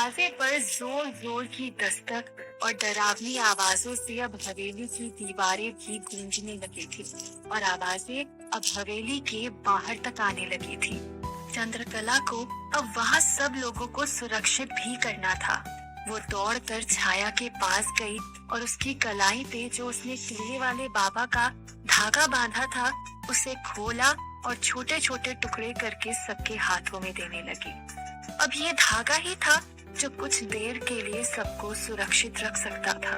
दरवाजे पर जोर जोर की दस्तक और डरावनी आवाजों से अब हवेली की दीवारें भी गूंजने लगी थी और आवाजें अब हवेली के बाहर तक आने लगी थी। चंद्रकला को अब वहाँ सब लोगों को सुरक्षित भी करना था। वो दौड़कर छाया के पास गई और उसकी कलाई पे जो उसने टीले वाले बाबा का धागा बांधा था उसे खोला और छोटे छोटे टुकड़े करके सबके हाथों में देने लगी। अब ये धागा ही था जो कुछ देर के लिए सबको सुरक्षित रख सकता था।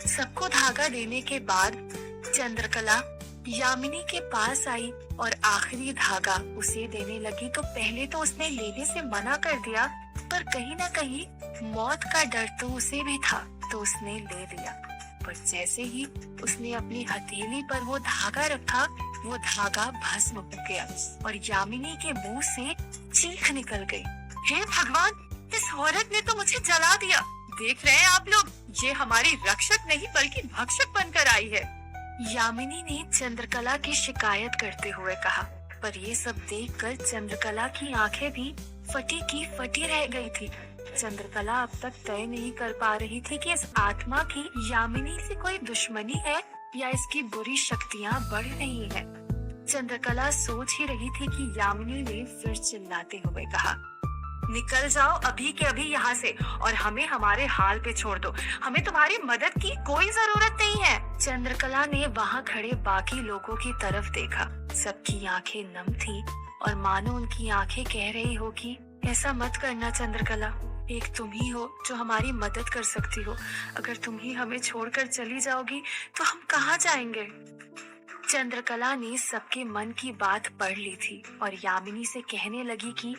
सबको धागा देने के बाद चंद्रकला यामिनी के पास आई और आखिरी धागा उसे देने लगी तो पहले तो उसने लेने से मना कर दिया, पर कहीं ना कहीं मौत का डर तो उसे भी था, तो उसने ले लिया। पर जैसे ही उसने अपनी हथेली पर वो धागा रखा, वो धागा भस्म हो गया और यामिनी के मुंह से चीख निकल गई। हे भगवान, इस औरत ने तो मुझे जला दिया। देख रहे हैं आप लोग, ये हमारी रक्षक नहीं बल्कि भक्षक बनकर आई है। यामिनी ने चंद्रकला की शिकायत करते हुए कहा, पर ये सब देखकर चंद्रकला की आंखें भी फटी की फटी रह गई थी। चंद्रकला अब तक तय नहीं कर पा रही थी कि इस आत्मा की यामिनी से कोई दुश्मनी है या इसकी बुरी शक्तियाँ बढ़ रही हैं। चंद्रकला सोच ही रही थी कि यामिनी ने फिर चिल्लाते हुए कहा, निकल जाओ अभी के अभी यहाँ से और हमें हमारे हाल पे छोड़ दो। हमें तुम्हारी मदद की कोई जरूरत नहीं है। चंद्रकला ने वहाँ खड़े बाकी लोगों की तरफ देखा। सबकी आंखें नम थी और मानो उनकी आंखें कह रही हो कि ऐसा मत करना चंद्रकला, एक तुम ही हो जो हमारी मदद कर सकती हो। अगर तुम ही हमें छोड़कर चली जाओगी तो हम कहाँ जाएंगे। चंद्रकला ने सबके मन की बात पढ़ ली थी और यामिनी से कहने लगी कि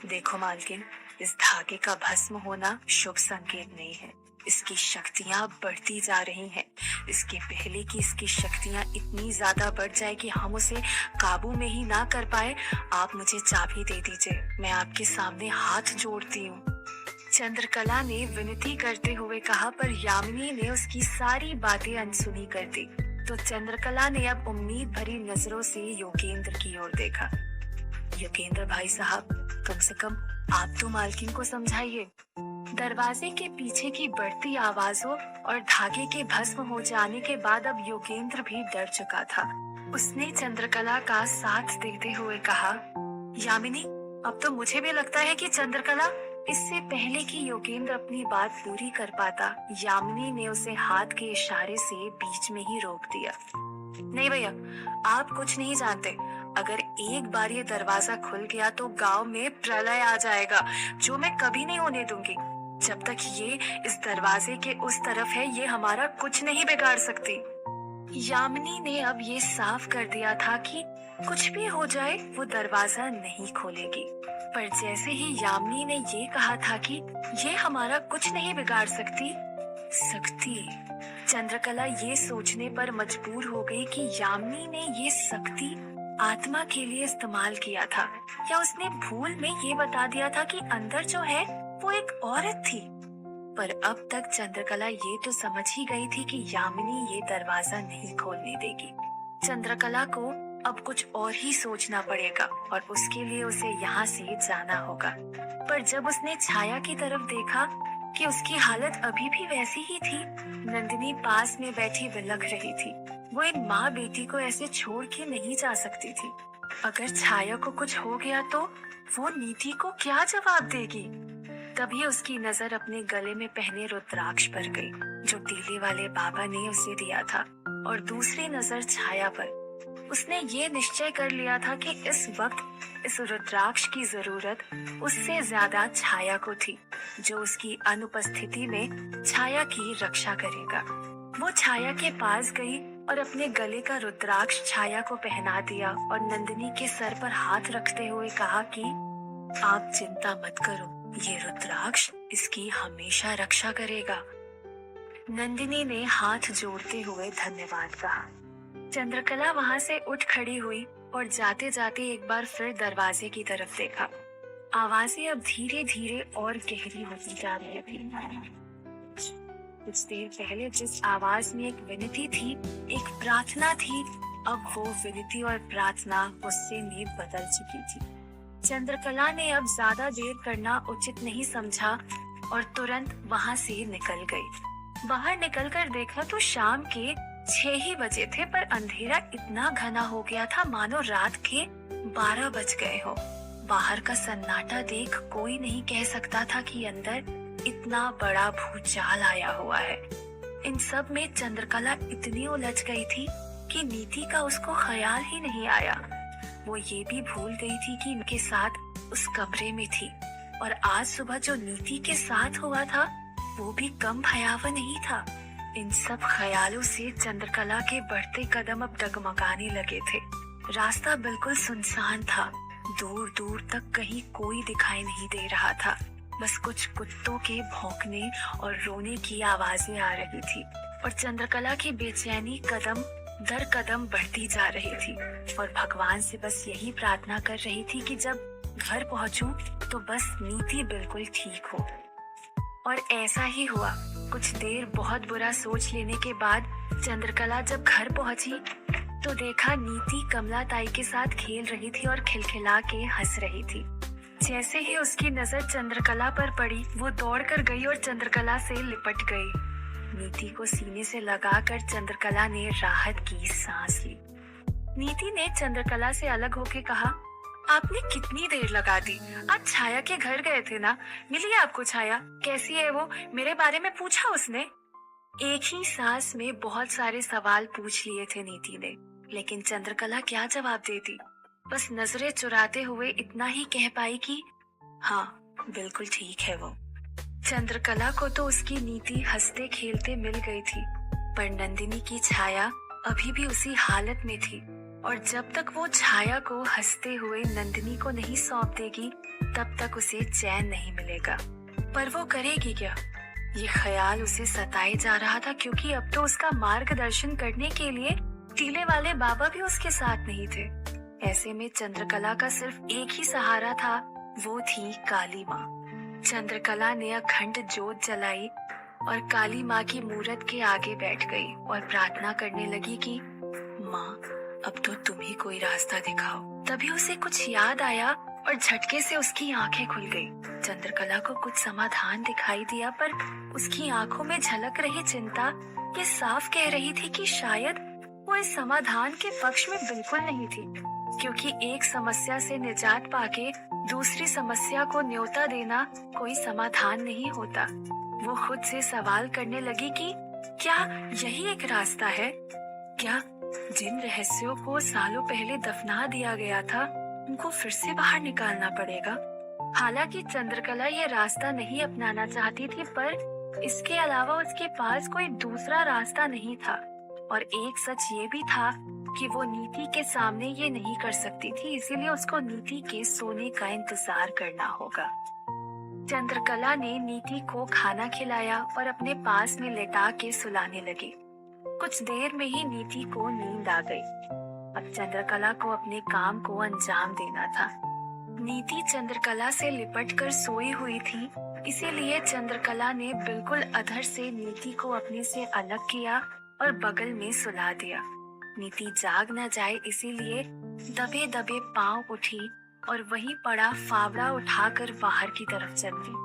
देखो मालकिन, इस धागे का भस्म होना शुभ संकेत नहीं है। इसकी शक्तियाँ बढ़ती जा रही हैं। इसके पहले कि इसकी शक्तियाँ इतनी ज्यादा बढ़ जाए कि हम उसे काबू में ही ना कर पाए, आप मुझे चाबी दे दीजिए। मैं आपके सामने हाथ जोड़ती हूँ। चंद्रकला ने विनती करते हुए कहा, पर यामिनी ने उसकी सारी बातें अनसुनी कर दी। तो चंद्रकला ने अब उम्मीद भरी नजरों से योगेंद्र की ओर देखा। योगेंद्र भाई साहब, कम से कम आप तो मालकिन को समझाइए। दरवाजे के पीछे की बढ़ती आवाजों और धागे के भस्म हो जाने के बाद अब योगेंद्र भी डर चुका था। उसने चंद्रकला का साथ देते हुए कहा, यामिनी, अब तो मुझे भी लगता है कि चंद्रकला। इससे पहले कि योगेंद्र अपनी बात पूरी कर पाता, यामिनी ने उसे हाथ के इशारे से बीच में ही रोक दिया। नहीं भैया, आप कुछ नहीं जानते। अगर एक बार ये दरवाजा खुल गया तो गांव में प्रलय आ जाएगा, जो मैं कभी नहीं होने दूंगी। जब तक ये इस दरवाजे के उस तरफ है, ये हमारा कुछ नहीं बिगाड़ सकती। यामिनी ने अब ये साफ कर दिया था कि कुछ भी हो जाए वो दरवाजा नहीं खोलेगी। पर जैसे ही यामिनी ने ये कहा था कि ये हमारा कुछ नहीं बिगाड़ सकती, चंद्रकला ये सोचने पर मजबूर हो गई कि यामिनी ने ये शक्ति आत्मा के लिए इस्तेमाल किया था, या उसने भूल में ये बता दिया था कि अंदर जो है वो एक औरत थी। पर अब तक चंद्रकला ये तो समझ ही गई थी कि यामिनी ये दरवाजा नहीं खोलने देगी। चंद्रकला को अब कुछ और ही सोचना पड़ेगा और उसके लिए उसे यहाँ से जाना होगा। पर जब उसने छाया की तरफ देखा कि उसकी हालत अभी भी वैसी ही थी, नंदिनी पास में बैठी बिलख रही थी। वो इन माँ बेटी को ऐसे छोड़ के नहीं जा सकती थी। अगर छाया को कुछ हो गया तो वो नीति को क्या जवाब देगी। तभी उसकी नजर अपने गले में पहने रुद्राक्ष पर गई, जो टीले वाले बाबा ने उसे दिया था, और दूसरी नजर छाया पर। उसने ये निश्चय कर लिया था कि इस वक्त इस रुद्राक्ष की जरूरत उससे ज्यादा छाया को थी, जो उसकी अनुपस्थिति में छाया की रक्षा करेगा। वो छाया के पास गई और अपने गले का रुद्राक्ष छाया को पहना दिया और नंदिनी के सर पर हाथ रखते हुए कहा कि आप चिंता मत करो, ये रुद्राक्ष इसकी हमेशा रक्षा करेगा। नंदिनी ने हाथ जोड़ते हुए धन्यवाद कहा। चंद्रकला वहां से उठ खड़ी हुई और जाते जाते एक बार फिर दरवाजे की तरफ देखा। आवाजें अब धीरे धीरे और गहरी होती जा रही थी। कुछ देर पहले जिस आवाज में एक विनती थी, एक प्रार्थना थी, अब वो विनती और प्रार्थना गुस्से में बदल चुकी थी। चंद्रकला ने अब ज्यादा देर करना उचित नहीं समझा और तुरंत वहां से निकल गई। बाहर निकलकर देखा तो शाम के 6 ही बजे थे, पर अंधेरा इतना घना हो गया था मानो रात के 12 बज गए हो। बाहर का सन्नाटा देख कोई नहीं कह सकता था कि अंदर इतना बड़ा भूचाल आया हुआ है। इन सब में चंद्रकला इतनी उलझ गई थी कि नीति का उसको ख्याल ही नहीं आया। वो ये भी भूल गई थी कि उनके साथ उस कमरे में थी, और आज सुबह जो नीति के साथ हुआ था वो भी कम भयावह नहीं था। इन सब ख्यालों से चंद्रकला के बढ़ते कदम अब डगमगाने लगे थे। रास्ता बिल्कुल सुनसान था, दूर दूर तक कहीं कोई दिखाई नहीं दे रहा था। बस कुछ कुत्तों के भौंकने और रोने की आवाजें आ रही थी, और चंद्रकला की बेचैनी कदम दर कदम बढ़ती जा रही थी, और भगवान से बस यही प्रार्थना कर रही थी कि जब घर पहुंचूं तो बस नीति बिल्कुल ठीक हो। और ऐसा ही हुआ। कुछ देर बहुत बुरा सोच लेने के बाद चंद्रकला जब घर पहुंची तो देखा नीति कमला ताई के साथ खेल रही थी और खिलखिला के हंस रही थी। जैसे ही उसकी नजर चंद्रकला पर पड़ी, वो दौड़कर गई और चंद्रकला से लिपट गई। नीति को सीने से लगाकर चंद्रकला ने राहत की सांस ली। नीति ने चंद्रकला से अलग होकर कहा, आपने कितनी देर लगा दी? आज छाया के घर गए थे ना, मिली आपको छाया? कैसी है वो? मेरे बारे में पूछा उसने? एक ही सांस में बहुत सारे सवाल पूछ लिए थे नीति ने, लेकिन चंद्रकला क्या जवाब देती? बस नजरें चुराते हुए इतना ही कह पाई कि हाँ, बिल्कुल ठीक है वो। चंद्रकला को तो उसकी नीति हंसते खेलते मिल गई थी, पर नंदिनी की छाया अभी भी उसी हालत में थी, और जब तक वो छाया को हंसते हुए नंदिनी को नहीं सौंप देगी तब तक उसे चैन नहीं मिलेगा। पर वो करेगी क्या? ये ख्याल उसे सताए जा रहा था, क्योंकि अब तो उसका मार्गदर्शन करने के लिए टीले वाले बाबा भी उसके साथ नहीं थे। ऐसे में चंद्रकला का सिर्फ एक ही सहारा था, वो थी काली माँ। चंद्रकला ने अखंड जोत जलाई और काली माँ की मूरत के आगे बैठ गई और प्रार्थना करने लगी कि माँ, अब तो तुम ही कोई रास्ता दिखाओ। तभी उसे कुछ याद आया और झटके से उसकी आंखें खुल गई। चंद्रकला को कुछ समाधान दिखाई दिया, पर उसकी आंखों में झलक रही चिंता ये साफ कह रही थी कि शायद वो इस समाधान के पक्ष में बिल्कुल नहीं थी, क्योंकि एक समस्या से निजात पाके दूसरी समस्या को न्योता देना कोई समाधान नहीं होता। वो खुद से सवाल करने लगी कि क्या यही एक रास्ता है? क्या जिन रहस्यों को सालों पहले दफना दिया गया था उनको फिर से बाहर निकालना पड़ेगा? हालांकि चंद्रकला ये रास्ता नहीं अपनाना चाहती थी, पर इसके अलावा उसके पास कोई दूसरा रास्ता नहीं था। और एक सच ये भी था कि वो नीति के सामने ये नहीं कर सकती थी, इसीलिए उसको नीति के सोने का इंतजार करना होगा। चंद्रकला ने नीति को खाना खिलाया और अपने पास में लेटा के सुलाने लगी। कुछ देर में ही नीति को नींद आ गई। अब चंद्रकला को अपने काम को अंजाम देना था। नीति चंद्रकला से लिपटकर सोई हुई थी, इसीलिए चंद्रकला ने बिल्कुल अधर से नीति को अपने से अलग किया और बगल में सुला दिया। नीति जाग न जाए इसीलिए दबे दबे पांव उठी और वहीं पड़ा फावड़ा उठाकर बाहर की तरफ चल दी।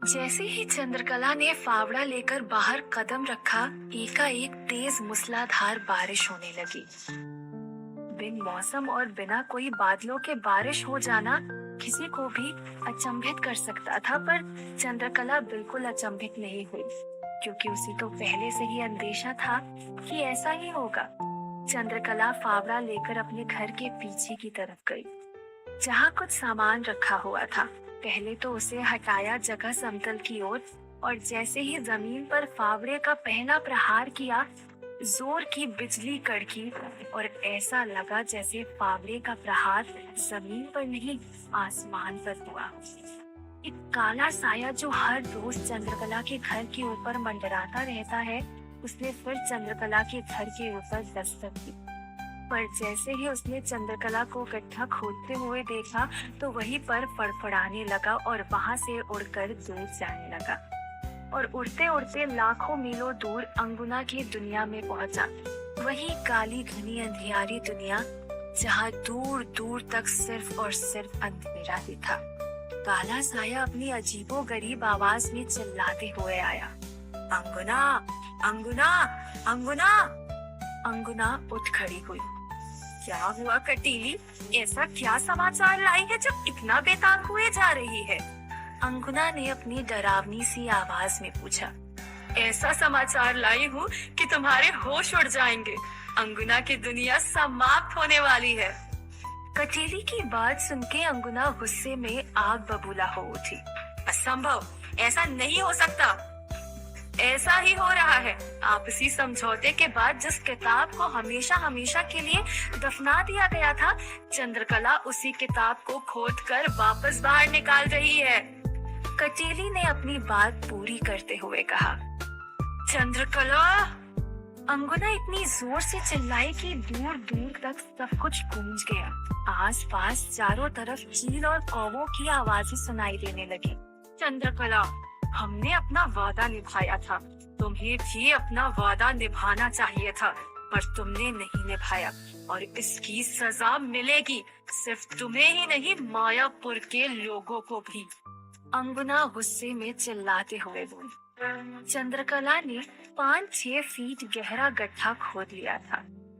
जैसे ही चंद्रकला ने फावड़ा लेकर बाहर कदम रखा, एकाएक तेज मूसलाधार बारिश होने लगी। बिन मौसम और बिना कोई बादलों के बारिश हो जाना किसी को भी अचंभित कर सकता था, पर चंद्रकला बिल्कुल अचंभित नहीं हुई, क्योंकि उसे तो पहले से ही अंदेशा था कि ऐसा ही होगा। चंद्रकला फावड़ा लेकर अपने घर के पीछे की तरफ गई, जहाँ कुछ सामान रखा हुआ था। पहले तो उसे हटाया जगह समतल की ओर, और जैसे ही जमीन पर फावड़े का पहला प्रहार किया, जोर की बिजली कड़की और ऐसा लगा जैसे फावड़े का प्रहार जमीन पर नहीं आसमान पर हुआ। एक काला साया जो हर रोज चंद्रकला के घर के ऊपर मंडराता रहता है, उसने फिर चंद्रकला के घर के ऊपर दस्तक दी। पर जैसे ही उसने चंद्रकला को गड्ढा खोदते हुए देखा तो वहीं पर फड़फड़ाने लगा और वहां से उड़कर दूर जाने लगा, और उड़ते उड़ते लाखों मीलों दूर अंगुना की दुनिया में पहुंचा। वही काली घनी अंधियारी दुनिया जहाँ दूर दूर तक सिर्फ और सिर्फ अंधेरा ही था। काला साया अपनी अजीबोगरीब आवाज में चिल्लाते हुए आया, अंगुना, अंगुना, अंगुना। अंगुना उठ खड़ी हुई। क्या हुआ कटीली? ऐसा क्या समाचार लाई है जो इतना बेताब हुए जा रही है? अंगुना ने अपनी डरावनी सी आवाज में पूछा। ऐसा समाचार लाई हूँ कि तुम्हारे होश उड़ जाएंगे। अंगुना की दुनिया समाप्त होने वाली है। कटीली की बात सुनके अंगुना गुस्से में आग बबूला हो उठी। असंभव, ऐसा नहीं हो सकता। ऐसा ही हो रहा है। आपसी समझौते के बाद जिस किताब को हमेशा हमेशा के लिए दफना दिया गया था, चंद्रकला उसी किताब को खोदकर वापस बाहर निकाल रही है। कटीली ने अपनी बात पूरी करते हुए कहा। चंद्रकला! अंगुना इतनी जोर से चिल्लाई कि दूर दूर तक सब कुछ गूंज गया। आसपास चारों तरफ चील और कौवों की आवाजें सुनाई देने लगी। चंद्रकला, हमने अपना वादा निभाया था। तुम्हें भी अपना वादा निभाना चाहिए था, पर तुमने नहीं निभाया और इसकी सजा मिलेगी। सिर्फ तुम्हें ही नहीं, मायापुर के लोगों को भी। अंगुना गुस्से में चिल्लाते हुए बोली। चंद्रकला ने 5-6 फीट गहरा गड्ढा खोद लिया था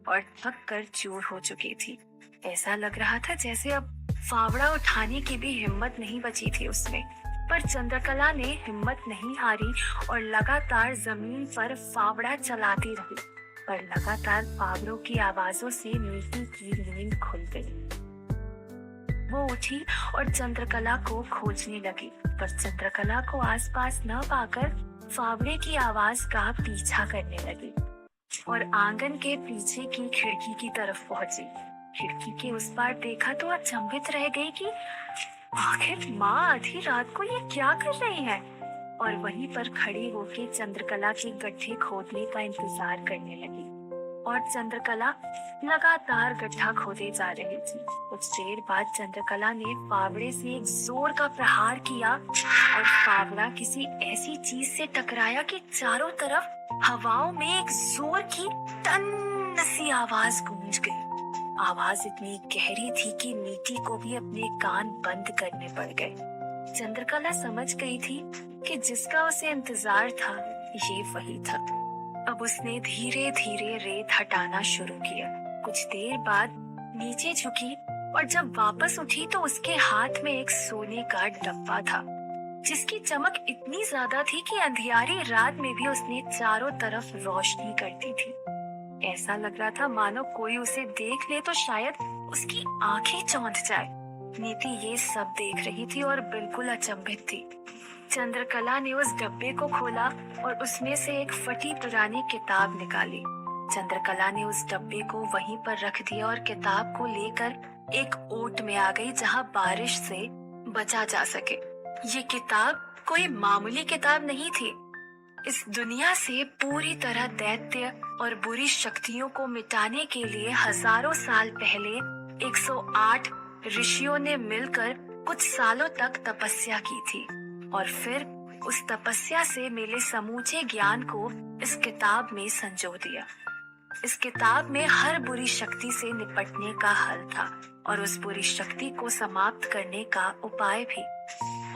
और थक कर चूर हो चुकी थी। ऐसा लग रहा था जैसे अब फावड़ा उठाने की भी हिम्मत नहीं बची थी उसमें। पर चंद्रकला ने हिम्मत नहीं हारी और लगातार जमीन पर फावड़ा चलाती रही। पर लगातार फावड़ों की आवाजों से मीठी की नींद खुल गई। वो उठी और चंद्रकला को खोजने लगी, पर चंद्रकला को आसपास न पाकर फावड़े की आवाज का पीछा करने लगी और आंगन के पीछे की खिड़की की तरफ पहुंची। खिड़की के उस पार देखा तो अचंभित रह गई कि आखिर माँ आधी रात को ये क्या कर रही है, और वहीं पर खड़ी होकर चंद्रकला के गड्ढे खोदने का इंतजार करने लगी। और चंद्रकला लगातार गड्ढा खोदे जा रही थी। कुछ देर बाद चंद्रकला ने फावड़े से एक जोर का प्रहार किया और फावड़ा किसी ऐसी चीज से टकराया कि चारों तरफ हवाओं में एक जोर की टन सी आवाज गूंज गई। आवाज इतनी गहरी थी कि मीठी को भी अपने कान बंद करने पड़ गए। चंद्रकला समझ गई थी कि जिसका उसे इंतजार था ये वही था। अब उसने धीरे धीरे रेत हटाना शुरू किया। कुछ देर बाद नीचे झुकी और जब वापस उठी तो उसके हाथ में एक सोने का डब्बा था, जिसकी चमक इतनी ज्यादा थी कि अंधियारी रात में भी उसने चारों तरफ रोशनी करती थी। ऐसा लग रहा था मानो कोई उसे देख ले तो शायद उसकी आंखें चौंध जाए। नीति ये सब देख रही थी और बिल्कुल अचंभित थी। चंद्रकला ने उस डब्बे को खोला और उसमें से एक फटी पुरानी किताब निकाली। चंद्रकला ने उस डब्बे को वहीं पर रख दिया और किताब को लेकर एक ओट में आ गई जहां बारिश से बचा जा सके। ये किताब कोई मामूली किताब नहीं थी। इस दुनिया से पूरी तरह दैत्य और बुरी शक्तियों को मिटाने के लिए हजारों साल पहले 108 ऋषियों ने मिलकर कुछ सालों तक तपस्या की थी और फिर उस तपस्या से मिले समूचे ज्ञान को इस किताब में संजो दिया। इस किताब में हर बुरी शक्ति से निपटने का हल था और उस बुरी शक्ति को समाप्त करने का उपाय भी।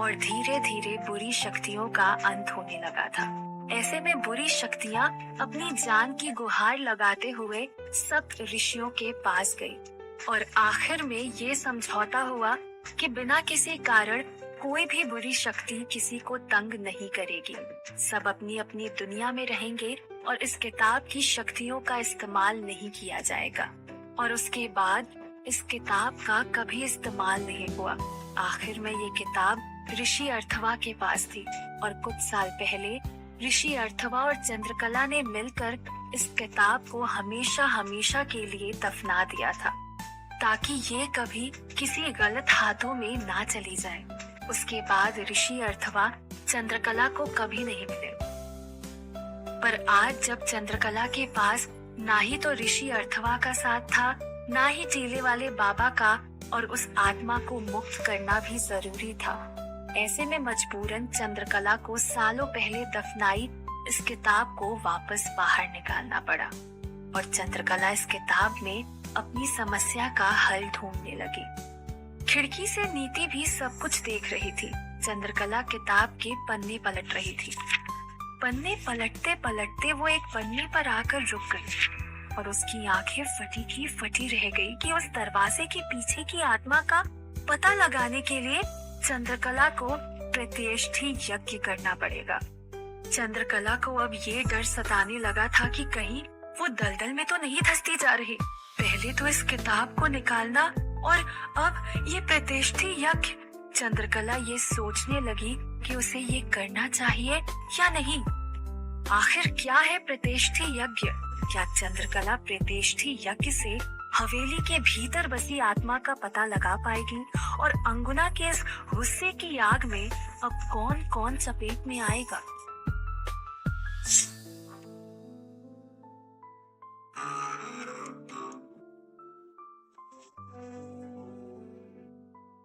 और धीरे धीरे बुरी शक्तियों का अंत होने लगा था। ऐसे में बुरी शक्तियाँ अपनी जान की गुहार लगाते हुए सब ऋषियों के पास गई और आखिर में ये समझौता हुआ कि बिना किसी कारण कोई भी बुरी शक्ति किसी को तंग नहीं करेगी। सब अपनी अपनी दुनिया में रहेंगे और इस किताब की शक्तियों का इस्तेमाल नहीं किया जाएगा। और उसके बाद इस किताब का कभी इस्तेमाल नहीं हुआ। आखिर में ये किताब ऋषि अर्थवा के पास थी और कुछ साल पहले ऋषि अर्थवा और चंद्रकला ने मिलकर इस किताब को हमेशा हमेशा के लिए दफना दिया था, ताकि ये कभी किसी गलत हाथों में ना चली जाए। उसके बाद ऋषि अर्थवा चंद्रकला को कभी नहीं मिले। पर आज जब चंद्रकला के पास ना ही तो ऋषि अर्थवा का साथ था, ना ही टीले वाले बाबा का, और उस आत्मा को मुक्त करना भी जरूरी था। ऐसे में मजबूरन चंद्रकला को सालों पहले दफनाई इस किताब को वापस बाहर निकालना पड़ा और चंद्रकला इस किताब में अपनी समस्या का हल ढूंढने लगी। खिड़की से नीति भी सब कुछ देख रही थी। चंद्रकला किताब के पन्ने पलट रही थी। पन्ने पलटते पलटते वो एक पन्ने पर आकर रुक गई और उसकी आंखें फटी की फटी रह गई कि उस दरवाजे के पीछे की आत्मा का पता लगाने के लिए चंद्रकला को प्रतिष्ठी यज्ञ करना पड़ेगा। चंद्रकला को अब ये डर सताने लगा था कि कहीं वो दलदल में तो नहीं धंसती जा रही। पहले तो इस किताब को निकालना और अब ये प्रतिष्ठी यज्ञ। चंद्रकला ये सोचने लगी कि उसे ये करना चाहिए या नहीं। आखिर क्या है प्रतिष्ठी यज्ञ? क्या चंद्रकला प्रतिष्ठी यज्ञ से हवेली के भीतर बसी आत्मा का पता लगा पाएगी और अंगुना के इस गुस्से की आग में अब कौन कौन चपेट में आएगा?